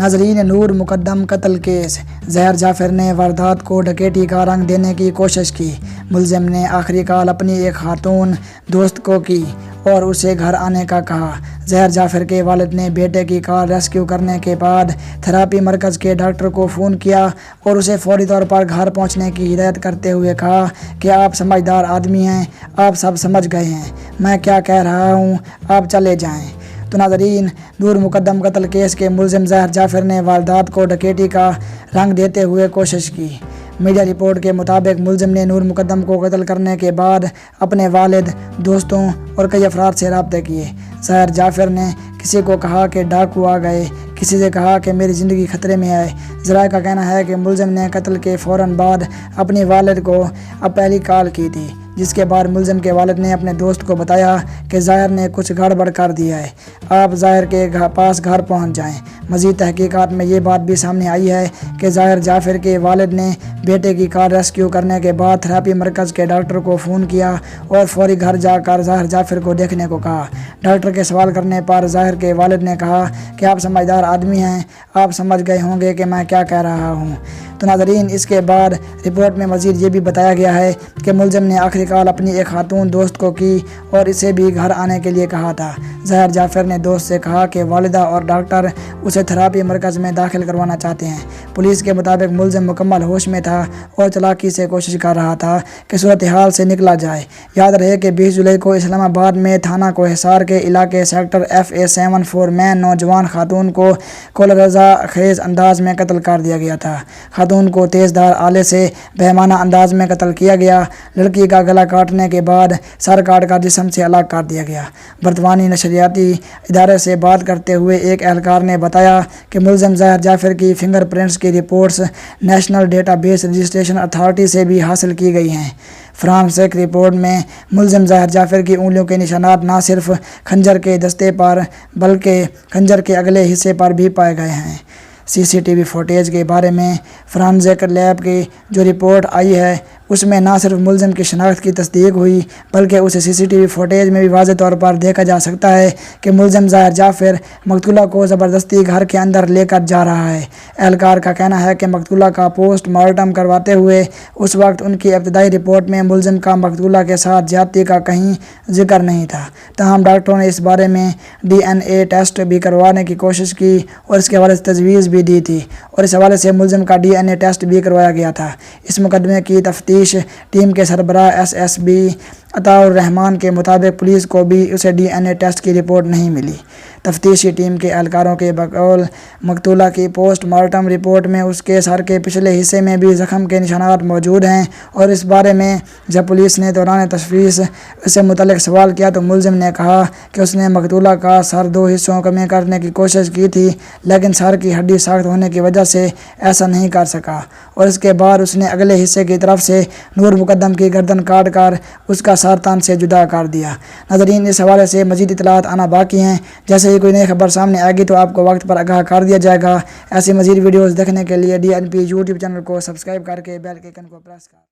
ناظرین، نور مقدم قتل کیس، ظاہر جعفر نے واردات کو ڈکیتی کا رنگ دینے کی کوشش کی۔ ملزم نے آخری کال اپنی ایک خاتون دوست کو کی اور اسے گھر آنے کا کہا۔ ظاہر جعفر کے والد نے بیٹے کی کار ریسکیو کرنے کے بعد تھراپی مرکز کے ڈاکٹر کو فون کیا اور اسے فوری طور پر گھر پہنچنے کی ہدایت کرتے ہوئے کہا کہ آپ سمجھدار آدمی ہیں، آپ سب سمجھ گئے ہیں میں کیا کہہ رہا ہوں، آپ چلے جائیں۔ تو ناظرین، نور مقدم قتل کیس کے ملزم ظاہر جعفر نے واردات کو ڈکیتی کا رنگ دیتے ہوئے کوشش کی۔ میڈیا رپورٹ کے مطابق ملزم نے نور مقدم کو قتل کرنے کے بعد اپنے والد، دوستوں اور کئی افراد سے رابطے کیے۔ ظاہر جعفر نے کسی کو کہا کہ ڈاکو آ گئے، کسی سے کہا کہ میری زندگی خطرے میں ہے۔ ذرائع کا کہنا ہے کہ ملزم نے قتل کے فوراً بعد اپنے والد کو پہلی کال کی تھی، جس کے بعد ملزم کے والد نے اپنے دوست کو بتایا کہ ظاہر نے کچھ گڑبڑ کر دیا ہے، آپ ظاہر کے پاس گھر پہنچ جائیں۔ مزید تحقیقات میں یہ بات بھی سامنے آئی ہے کہ ظاہر جعفر کے والد نے بیٹے کی کار ریسکیو کرنے کے بعد تھراپی مرکز کے ڈاکٹر کو فون کیا اور فوری گھر جا کر ظاہر جعفر کو دیکھنے کو کہا۔ ڈاکٹر کے سوال کرنے پر ظاہر کے والد نے کہا کہ آپ سمجھدار آدمی ہیں، آپ سمجھ گئے ہوں گے کہ میں کیا کہہ رہا ہوں۔ تو ناظرین، اس کے بعد رپورٹ میں مزید یہ بھی بتایا گیا ہے کہ ملزم نے آخری کال اپنی ایک خاتون دوست کو کی اور اسے بھی گھر آنے کے لیے کہا تھا۔ ظاہر جعفر نے دوست سے کہا کہ والدہ اور ڈاکٹر اسے تھراپی مرکز میں داخل کروانا چاہتے ہیں۔ پولیس کے مطابق ملزم مکمل ہوش میں تھا اور چالاکی سے کوشش کر رہا تھا کہ صورتحال سے نکلا جائے۔ یاد رہے کہ 20 جولائی کو اسلام آباد میں تھانہ کوہ حصار کے علاقے سیکٹر FA74 میں نوجوان خاتون کو کلرزہ خیز انداز میں قتل کر دیا گیا تھا۔ خاتون کو تیز دھار آلے سے بہیمانہ انداز میں قتل کیا گیا۔ لڑکی کا گلا کاٹنے کے بعد سر کاٹ کر جسم سے الگ کر دیا گیا۔ برطانوی نشریاتی ادارے سے بات کرتے ہوئے ایک اہلکار نے بتایا کہ ملزم ظاہر جعفر کی فنگر پرنٹس کی reports national data base registration authority سے بھی حاصل کی گئی ہیں۔ فرانسک رپورٹ میں ملزم ظاہر جعفر کی انگلیوں کے نشانات نہ صرف خنجر کے دستے پر بلکہ خنجر کے اگلے حصے پر بھی پائے گئے ہیں۔ CCTV فوٹیج کے بارے میں فرانزک لیب کی جو رپورٹ آئی ہے اس میں نہ صرف ملزم کی شناخت کی تصدیق ہوئی بلکہ اسے CCTV فوٹیج میں بھی واضح طور پر دیکھا جا سکتا ہے کہ ملزم ظاہر جعفر مقتولہ کو زبردستی گھر کے اندر لے کر جا رہا ہے۔ اہلکار کا کہنا ہے کہ مقتولہ کا پوسٹ مارٹم کرواتے ہوئے اس وقت ان کی ابتدائی رپورٹ میں ملزم کا مقتولہ کے ساتھ زیادتی کا کہیں ذکر نہیں تھا، تاہم ڈاکٹروں نے اس بارے میں DNA ٹیسٹ بھی کروانے کی کوشش کی اور اس کے حوالے سے تجویز بھی دی تھی اور اس حوالے سے ملزم کا DNA ٹیسٹ بھی کروایا گیا تھا۔ اس مقدمے کی تفتیش ٹیم کے سربراہ SSB عطاء الرحمان کے مطابق پولیس کو بھی اسے DNA ٹیسٹ کی رپورٹ نہیں ملی۔ تفتیشی ٹیم کے اہلکاروں کے بقول مقتولہ کی پوسٹ مارٹم رپورٹ میں اس کے سر کے پچھلے حصے میں بھی زخم کے نشانات موجود ہیں اور اس بارے میں جب پولیس نے دوران تشخیص اس سے متعلق سوال کیا تو ملزم نے کہا کہ اس نے مقتولہ کا سر 2 حصوں میں کرنے کی کوشش کی تھی لیکن سر کی ہڈی سخت ہونے کی وجہ سے ایسا نہیں کر سکا اور اس کے بعد اس نے اگلے حصے کی طرف سے نور مقدم کی گردن کاٹ کر اس کا سر تن سے جدا کر دیا۔ ناظرین، اس حوالے سے مزید اطلاعات آنا باقی ہیں۔ جیسے ہی کوئی نئی خبر سامنے آئے گی تو آپ کو وقت پر آگاہ کر دیا جائے گا۔ ایسی مزید ویڈیوز دیکھنے کے لیے DNP YouTube چینل کو سبسکرائب کر کے بیل کے آئیکن کو پریس کر